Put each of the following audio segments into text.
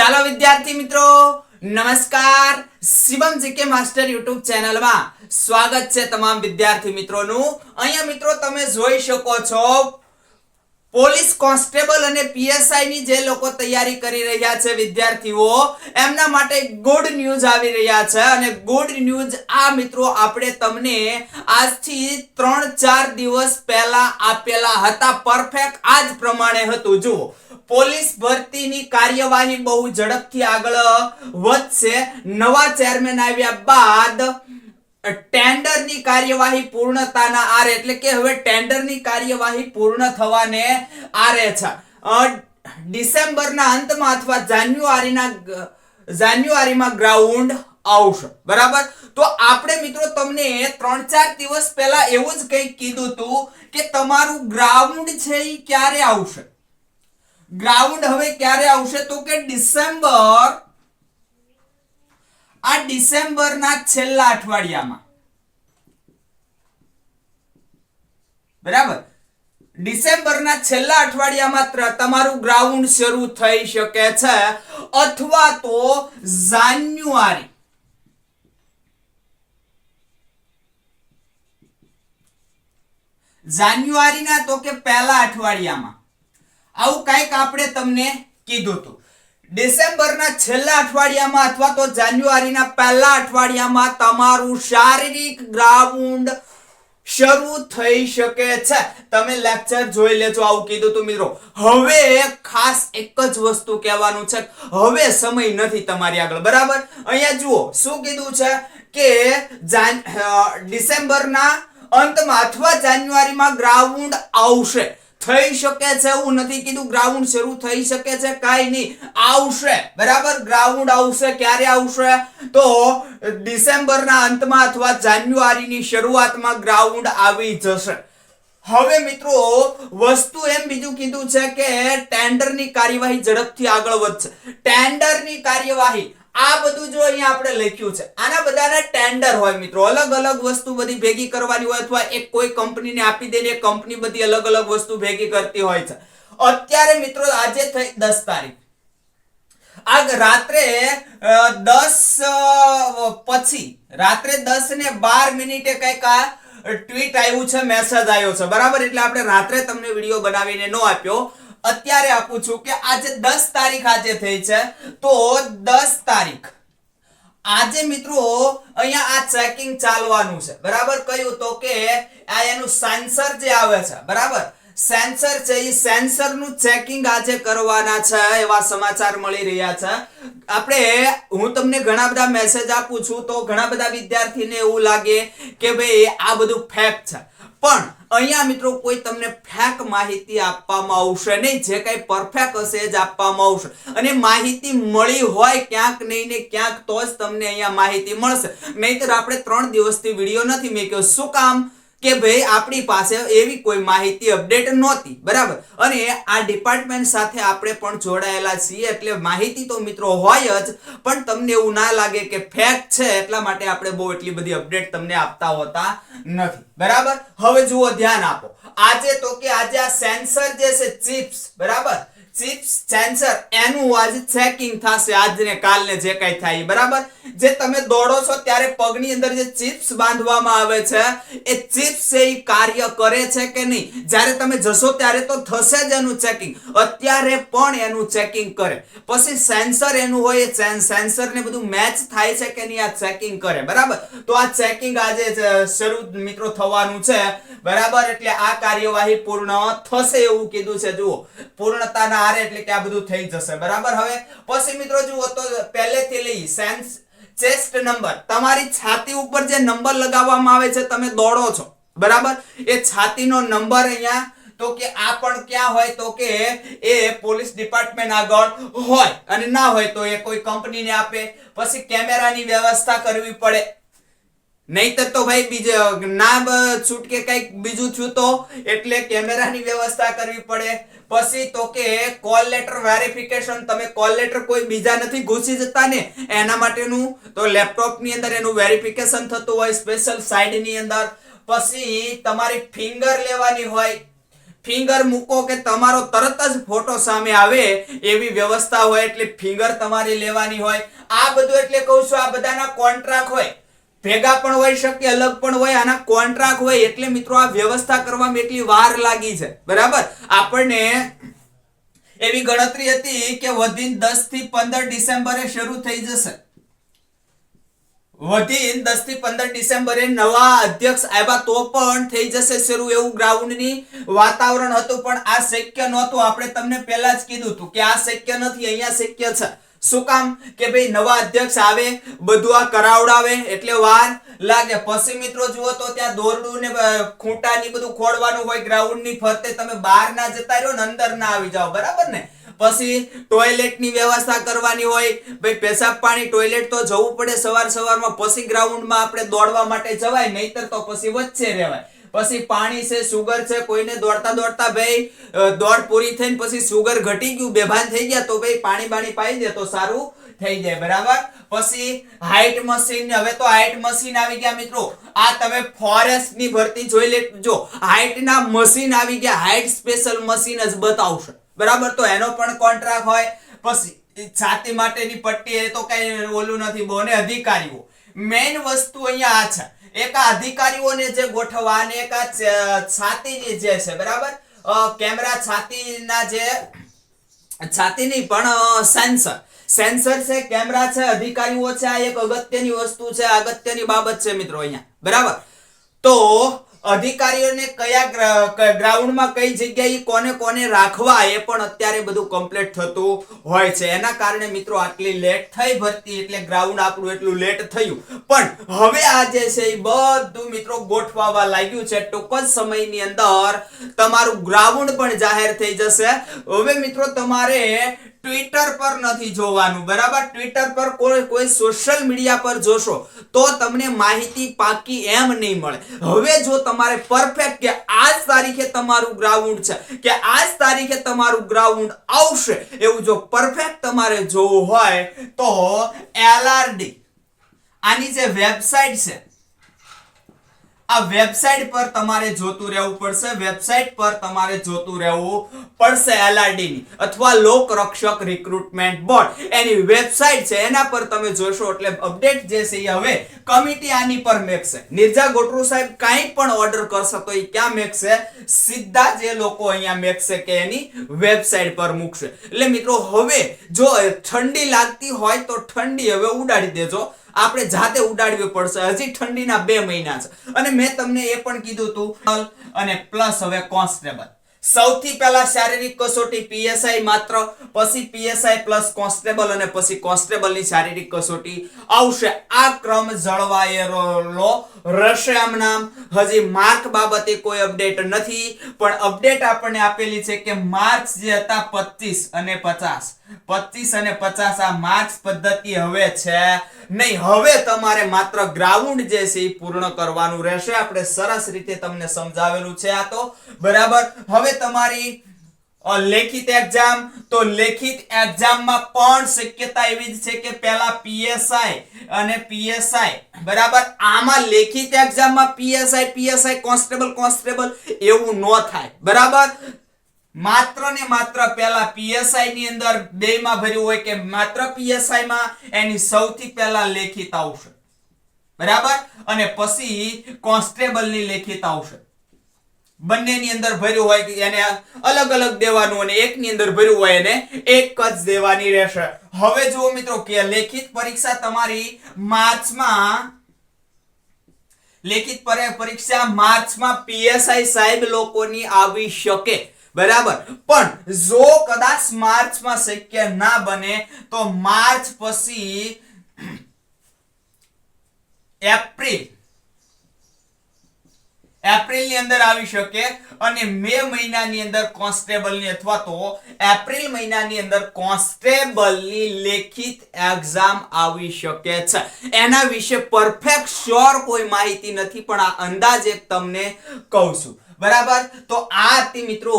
ચાલો વિદ્યાર્થી મિત્રો, નમસ્કાર. શિવમ જીકે માસ્ટર યુટ્યુબ ચેનલમાં સ્વાગત છે તમામ વિદ્યાર્થી મિત્રોનું. અહીંયા મિત્રો તમે જોઈ શકો છો પોલીસ કોન્સ્ટેબલ અને પીએસઆઈ ની જે લોકો તૈયારી કરી રહ્યા છે વિદ્યાર્થીઓ, એમના માટે ગુડ ન્યૂઝ આવી રહ્યા છે. અને ગુડ ન્યૂઝ આ મિત્રો આપણે તમને આજથી 3-4 દિવસ પહેલા આપેલા હતા. પરફેક્ટ આજ પ્રમાણે હતું. જુઓ, પોલીસ ભરતીની કાર્યવાહી બહુ ઝડપથી આગળ વધશે. નવા ચેરમેન આવ્યા બાદ ટેન્ડરની કાર્યવાહી પૂર્ણતાના આરે, એટલે કે હવે ટેન્ડરની કાર્યવાહી પૂર્ણ થવાને આરે છે. ડિસેમ્બરના અંતમાં અથવા જાન્યુઆરીમાં ગ્રાઉન્ડ આવશે. બરાબર. તો આપણે મિત્રો તમને 3-4 દિવસ પહેલા એવું જ કંઈક કીધું હતું કે તમારું ગ્રાઉન્ડ છે એ ક્યારે આવશે. ગ્રાઉન્ડ હવે ક્યારે આવશે તો કે ડિસેમ્બરના છેલ્લા અઠવાડિયામાં. બરાબર. ડિસેમ્બરના છેલ્લા અઠવાડિયામાં તમારું ગ્રાઉન્ડ શરૂ થઈ શકે છે, અથવા તો જાન્યુઆરીના તો કે પહેલા અઠવાડિયામાં. આવું કંઈક આપણે તમને કીધું હતું. ડિસેમ્બરના છેલ્લા અઠવાડિયામાં અથવા તો જાન્યુઆરીના પહેલા અઠવાડિયામાં તમારું શારીરિક ગ્રાઉન્ડ શરૂ થઈ શકે છે. તમે લેક્ચર જોઈ લેજો. આવું કીધું હતું મિત્રો. હવે ખાસ એક જ વસ્તુ કહેવાનું છે, હવે સમય નથી તમારી આગળ. બરાબર. અહીંયા જુઓ શું કીધું છે કે ડિસેમ્બરના અંતમાં અથવા જાન્યુઆરીમાં ગ્રાઉન્ડ આવશે. થઈ શકે છે એવું નથી કીધું. ગ્રાઉન્ડ શરૂ થઈ શકે છે, કાઈ નહીં, આવશે. બરાબર. ગ્રાઉન્ડ આવશે. ક્યારે આવશે તો ડિસેમ્બરના અંતમાં અથવા જાન્યુઆરીની શરૂઆતમાં ગ્રાઉન્ડ આવી જશે. હવે મિત્રો વસ્તુ એમ બીજું કીધું છે કે ટેન્ડરની કાર્યવાહી ઝડપથી આગળ વધશે. ટેન્ડરની કાર્યવાહી, આ બધું જો અહીંયા આપણે લખ્યું છે, આના બધાના ટેન્ડર હોય મિત્રો. અલગ અલગ વસ્તુ બધી ભેગી કરવાની હોય, અથવા એક કોઈ કંપનીને આપી દે, એક કંપની બધી અલગ અલગ વસ્તુ ભેગી કરતી હોય છે. અત્યારે મિત્રો આજે થઈ 10 તારીખ. આગ રાત્રે 10 પછી રાત્રે 10:12 કઈક આ ટ્વીટ આવ્યું છે, મેસેજ આવ્યો છે. બરાબર. એટલે આપણે રાત્રે તમને વિડીયો બનાવીને નો આપ્યો, અત્યારે આપું છું કે આજે 10 તારીખ આજે થઈ છે. તો 10 તારીખ આજે મિત્રો અહીંયા આ ચેકિંગ ચાલવાનું છે. બરાબર. કયું તો કે આ એનું સેન્સર જે આવે છે. બરાબર. સેન્સર છે, એ સેન્સરનું ચેકિંગ આજે કરવાના છે, એવા સમાચાર મળી રહ્યા છે. હું તમને ઘણા બધા મેસેજ આપું છું તો ઘણા બધા વિદ્યાર્થીને એવું લાગે કે ભાઈ આ બધું ફેક છે. પણ અહીંયા મિત્રો કોઈ તમને ફેક માહિતી આપવામાં આવશે નહીં. જે કઈ પરફેક્ટ હશે એ જ આપવામાં આવશે. અને માહિતી મળી હોય ક્યાંક નહીં ને ક્યાંક તો જ તમને અહીંયા માહિતી મળશે. નહીતર આપણે 3 દિવસથી વિડીયો નથી મૂક્યો. શું કામ કે ભાઈ આપણી પાસે એવી કોઈ માહિતી અપડેટ નહોતી. બરાબર. અને આ ડિપાર્ટમેન્ટ સાથે આપણે પણ જોડાયેલા છીએ, એટલે માહિતી તો મિત્રો હોય જ, પણ તમને એવું ના લાગે કે ફેક છે, એટલા માટે આપણે બહુ એટલી બધી અપડેટ તમને આપતા હોતા નથી. બરાબર. હવે જુઓ, ધ્યાન આપો. આજે તો કે આજે આ સેન્સર જે છે ચિપ્સ, બરાબર, ચિપ્સ સેન્સર, એનું આજે ચેકિંગ થશે. આજને કાલને જે કઈ થાય. બરાબર. જે તમે દોડો છો ત્યારે પગની અંદર જે ચિપ્સ બાંધવામાં આવે છે, એ ચિપ્સ છે એ કાર્ય કરે છે કે નહીં. જ્યારે તમે જશો ત્યારે તો થશે જ એનું ચેકિંગ. અત્યારે પણ એનું ચેકિંગ કરે. પછી સેન્સર એનું હોય, સેન્સર ને બધું મેચ થાય છે કે નહીં, આ ચેકિંગ કરે. બરાબર. તો આ ચેકિંગ આજે શરૂ મિત્રો થવાનું છે. બરાબર. એટલે આ કાર્યવાહી પૂર્ણ થશે એવું કીધું છે. જુઓ, પૂર્ણતાના આરે, એટલે કે આ બધું થઈ જશે. બરાબર. હવે પછી મિત્રો જુઓ તો પહેલેથી લઈ ચેસ્ટ નંબર, તમારી છાતી ઉપર જે નંબર લગાવવામાં આવે છે, તમે દોડો છો. બરાબર. એ છાતીનો નંબર અહીંયા તો કે આ પણ ક્યાં હોય તો કે એ પોલીસ ડિપાર્ટમેન્ટ આગળ હોય, અને ના હોય તો એ કોઈ કંપનીને આપે. પછી કેમેરાની વ્યવસ્થા કરવી પડે, નહીતર તો ભાઈ બીજે ના છૂટકે કઈક બીજું થયું તો, એટલે કેમેરાની વ્યવસ્થા કરવી પડે. પછી તો કે કોલ લેટર વેરિફિકેશન, તમે કોલ લેટર કોઈ બીજા નથી ઘૂસી જતા ને, એના માટેનું તો લેપટોપ ની અંદર એનું વેરિફિકેશન થતું હોય સ્પેશિયલ સાઇડ ની અંદર. પછી તમારી ફિંગર લેવાની હોય, ફિંગર મૂકો કે તમારો તરત જ ફોટો સામે આવે એવી વ્યવસ્થા હોય, એટલે ફિંગર તમારી લેવાની હોય. આ બધું એટલે કહું છું, આ બધાના કોન્ટ્રાક્ટ હોય, ભેગા પણ હોઈ શકે, અલગ પણ હોય, આના કોન્ટ્રાક્ટ હોય. એટલે મિત્રો આ વ્યવસ્થા કરવામાં એટલી વાર લાગી છે. બરાબર, આપણને એવી ગણતરી હતી કે વધીને 10 થી 15 ડિસેમ્બરે શરૂ થઈ જશે. વધીને 10 થી 15 ડિસેમ્બરે નવા અધ્યક્ષ આવ્યા તો પણ થઈ જશે શરૂ, એવું ગ્રાઉન્ડની વાતાવરણ હતું. પણ આ શક્ય નહોતું. આપણે તમને પહેલા જ કીધું હતું કે આ શક્ય નથી, અહીંયા શક્ય છે. શું કામ? કે ભાઈ નવા અધ્યક્ષ આવે, બધું આ કરાવડાવે એટલે વાર લાગે. પછી મિત્રો જુઓ તો ત્યાં દોરડું ને ખૂંટા ની બધું ખોડવાનું હોય ગ્રાઉન્ડની ફરતે. તમે બહાર ના જતા રહ્યો ને અંદર ના આવી જાઓ. બરાબર ને? પછી ટોયલેટ ની વ્યવસ્થા કરવાની હોય. ભાઈ પેશાબ પાણી ટોયલેટ તો જવું પડે સવારમાં. પછી ગ્રાઉન્ડમાં આપણે દોડવા માટે જવાય, નહીતર તો પછી વચ્ચે રહેવાય. પછી પાણી છે, સુગર છે, કોઈને દોડતા ભાઈ દોડ પૂરી થઈને પછી સુગર ઘટી ગયું, બેભાન થઈ ગયા, તો ભાઈ પાણી બાણી પાઈ દે તો સારું થઈ જાય. બરાબર. પછી હાઈટ મશીન, હવે તો હાઈટ મશીન આવી ગયા મિત્રો. આ તમે ફોરેસ્ટ ની ભરતી જોઈ લેજો, હાઈટ ના મશીન આવી ગયા. હાઈટ સ્પેશિયલ મશીન જ બતાવશે. બરાબર, તો એનો પણ કોન્ટ્રાક્ટ હોય. પછી છાતી માટેની પટ્ટી, એ તો કઈ ઓલું નથી. બોને અધિકારીઓ, મેઇન વસ્તુ અહીંયા આ છે. એક આ અધિકારીઓને જે ગોઠવવા અને એક આ છાતીની જે છે, બરાબર, કેમેરા છાતીના જે છાતીની પણ સેન્સર છે, કેમેરા છે, અધિકારીઓ છે. આ એક અગત્યની વસ્તુ છે, અગત્યની બાબત છે મિત્રો અહીંયા. બરાબર, તો અધિકારીઓને કયા ગ્રાઉન્ડમાં કઈ જગ્યાએ કોને રાખવા એ પણ અત્યારે બધું કમ્પ્લીટ થતું હોય છે. એના કારણે મિત્રો આટલી લેટ થઈ ભરતી, એટલે ગ્રાઉન્ડ આપણું એટલું લેટ થયું. પણ હવે આ જે છે એ બધું મિત્રો ગોઠવાવા લાગ્યું છે. ટૂંક જ સમયની અંદર તમારું ગ્રાઉન્ડ પણ જાહેર થઈ જશે. હવે મિત્રો તમારે ટ્વિટર પર નથી જોવાનું. બરાબર, ટ્વિટર પર કોઈ સોશિયલ મીડિયા પર જોશો તો તમને માહિતી પાકી એમ નહીં મળે. હવે જો તમારે પરફેક્ટ કે આ જ તારીખે તમારું ગ્રાઉન્ડ છે, કે આ જ તારીખે તમારું ગ્રાઉન્ડ આવશે, એવું જો પરફેક્ટ તમારે જોવું હોય તો LRD આની જે વેબસાઇટ છે, આ વેબસાઇટ પર તમારે જોતું રહેવું પડશે. વેબસાઇટ પર તમારે જોતું રહેવું પડશે LRD ની, અથવા લોક રક્ષક રિક્રુટમેન્ટ બોર્ડ, એની વેબસાઇટ છે, એના પર તમે જોશો એટલે અપડેટ જે છે એ હવે કમિટી આની પર મેકશે. નિર્જા ગોટરુ સાહેબ કાંઈ પણ ઓર્ડર કરશે તો એ ક્યાં મેકશે? સીધા જે લોકો અહીંયા મેકશે કે એની વેબસાઇટ પર મૂકશે. એટલે મિત્રો હવે જો ઠંડી લાગતી હોય તો ઠંડી હવે ઉડાડી દેજો. આપણે જાતે ઉડાડવી પડશે. હજી ઠંડીના 2 મહિના છે. અને મેં તમને એ પણ કીધું હતું, અને પ્લસ હવે કોન્સ્ટેબલ. સૌથી પહેલા શારીરિક કસોટી PSI માત્ર, પછી PSI પ્લસ કોન્સ્ટેબલ, અને પછી કોન્સ્ટેબલની શારીરિક કસોટી આવશે. આ ક્રમ જળવાયેલો રહેશે. આમ નામ હજી માર્ક બાબતે કોઈ અપડેટ નથી, પણ અપડેટ આપણને આપેલી છે કે માર્ક્સ જે હતા 25 અને 50, 25 અને 50 આ માર્ક્સ પદ્ધતિ હવે છે નહીં. હવે તમારે માત્ર ગ્રાઉન્ડ જે છે એ પૂર્ણ કરવાનું રહેશે. આપણે સરસ રીતે તમને સમજાવેલું છે આ તો. બરાબર, હવે તમારી લેખિત એક્ઝામ, તો લેખિત એક્ઝામમાં પણ શક્યતા એવી જ છે કે પહેલા PSI અને PSI, બરાબર, આમાં લેખિત એક્ઝામમાં PSI કોન્સ્ટેબલ એવું ન થાય. બરાબર, માત્ર ને માત્ર પહેલા PSI ની અંદર 2 માં ભર્યું હોય કે માત્ર PSI માં એની સૌથી પહેલા લેખિત આવશે. બરાબર, અને પછી કોન્સ્ટેબલ ની લેખિત આવશે. બંનેની અંદર ભર્યું હોય કે એને અલગ અલગ દેવાનું, અને એકની અંદર ભર્યું હોય એને એક જ દેવાની રહેશે. હવે જુઓ મિત્રો કે લેખિત પરીક્ષા તમારી માર્ચમાં, લેખિત પરીક્ષા માર્ચમાં PSI સાહેબ લોકોની આવી શકે. બરાબર, પણ જો કદાચ માર્ચમાં શક્ય ના બને તો માર્ચ પછી એપ્રિલ ની અંદર આવી શકે, અને મે મહિનાની અંદર કોન્સ્ટેબલની, અથવા તો એપ્રિલ મહિનાની અંદર કોન્સ્ટેબલની લેખિત એક્ઝામ આવી શકે છે. એના વિશે પરફેક્ટ શ્યોર કોઈ માહિતી નથી, પણ આ અંદાજે તમને કહું છું. બરાબર, તો આ હતી મિત્રો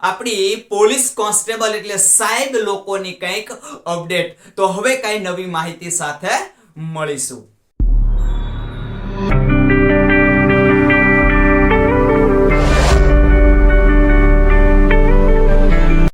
આપણી પોલીસ કોન્સ્ટેબલ એટલે સાહેબ લોકોની કંઈક અપડેટ. તો હવે કઈ નવી માહિતી સાથે મળીશું.